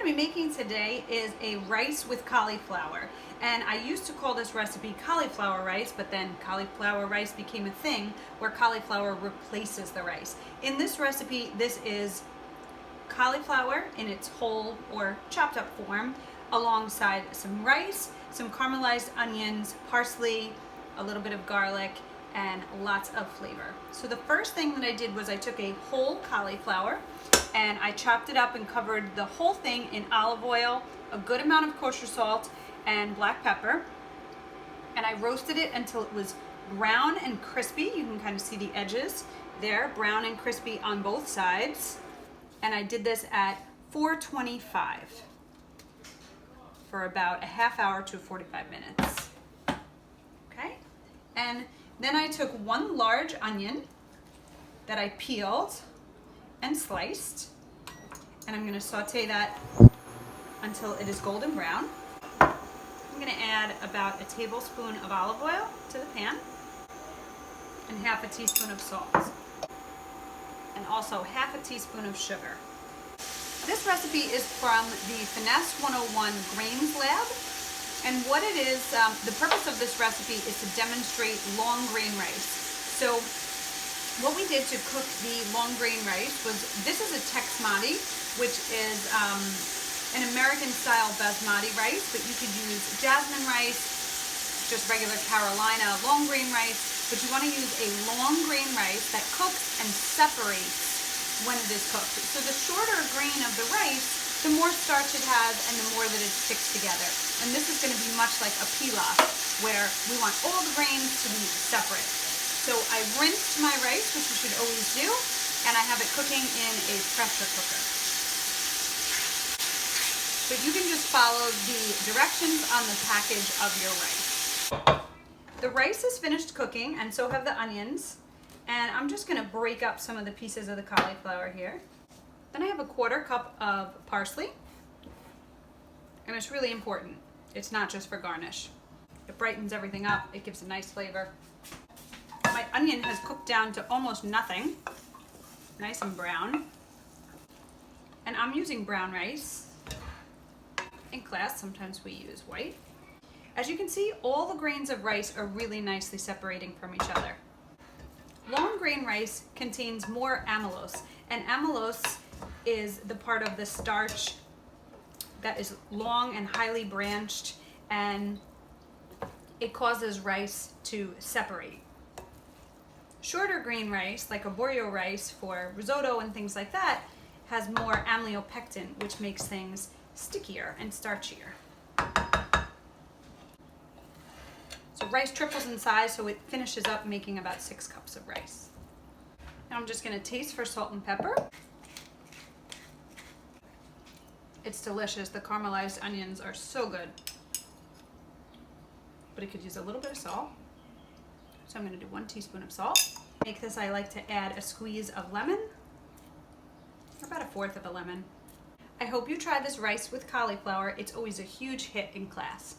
I'm going to be making today is a rice with cauliflower. And I used to call this recipe cauliflower rice, but then cauliflower rice became a thing where cauliflower replaces the rice. In this recipe, this is cauliflower in its whole or chopped up form, alongside some rice, some caramelized onions, parsley, a little bit of garlic, and lots of flavor. So the first thing that I did was I took a whole cauliflower and I chopped it up and covered the whole thing in olive oil, a good amount of kosher salt, and black pepper. And I roasted it until it was brown and crispy. You can kind of see the edges there, brown and crispy on both sides. And I did this at 425 for about a half hour to 45 minutes. Okay, and then I took one large onion that I peeled and sliced, and I'm going to saute that until it is golden brown. I'm going to add about a tablespoon of olive oil to the pan and half a teaspoon of salt, and also half a teaspoon of sugar. This recipe is from the Finesse 101 Grains Lab, and what it is, the purpose of this recipe is to demonstrate long grain rice. So what we did to cook the long grain rice was, this is a Texmati, which is an American style basmati rice, but you could use jasmine rice, just regular Carolina long grain rice, but you want to use a long grain rice that cooks and separates when it is cooked. So the shorter grain of the rice, the more starch it has and the more that it sticks together. And this is going to be much like a pilaf, where we want all the grains to be separate. So I rinsed my rice, which you should always do, and I have it cooking in a pressure cooker. But you can just follow the directions on the package of your rice. The rice is finished cooking, and so have the onions. And I'm just going to break up some of the pieces of the cauliflower here. Then I have a 1/4 cup of parsley. And it's really important. It's not just for garnish. It brightens everything up. It gives a nice flavor. My onion has cooked down to almost nothing. Nice and brown. And I'm using brown rice. In class, sometimes we use white. As you can see, all the grains of rice are really nicely separating from each other. Long grain rice contains more amylose, and amylose is the part of the starch that is long and highly branched, and it causes rice to separate. Shorter grain rice, like a borio rice for risotto and things like that, has more amylopectin, which makes things stickier and starchier. So rice triples in size, so it finishes up making about 6 cups of rice. Now I'm just going to taste for salt and pepper. It's delicious. The caramelized onions are so good. But it could use a little bit of salt. So I'm going to do 1 teaspoon of salt. Make this, I like to add a squeeze of lemon, or about a 1/4 of a lemon. I hope you try this rice with cauliflower. It's always a huge hit in class.